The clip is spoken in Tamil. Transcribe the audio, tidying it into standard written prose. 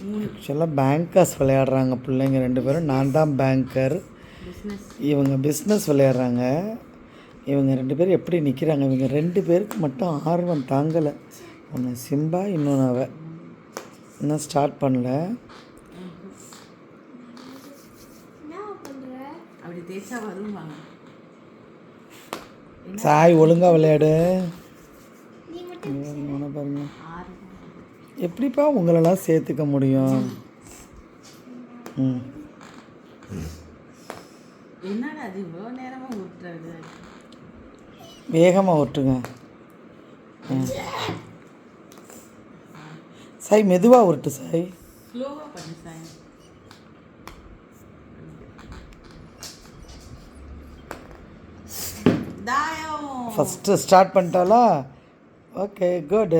ஆக்சுவலாக பேங்கர்ஸ் விளையாடுறாங்க பிள்ளைங்க 2 பேரும். நான் தான் பேங்கர், இவங்க பிஸ்னஸ் விளையாடுறாங்க. இவங்க 2 பேரும் எப்படி நிற்கிறாங்க, இவங்க 2 பேருக்கு மட்டும் ஆர்வம் தாங்கலை. ஒன்று சிம்பா, இன்னொன்று அவ இன்னும் ஸ்டார்ட் பண்ணல. சாய் ஒழுங்காக விளையாடு. பாருங்க எப்படிப்பா உங்களெல்லாம் சேர்த்துக்க முடியும். வேகமாக உருட்டுங்க. சாய் மெதுவாக உருட்டு சாய். ஃபஸ்ட்டு ஸ்டார்ட் பண்ணிட்டாலா? Okay good.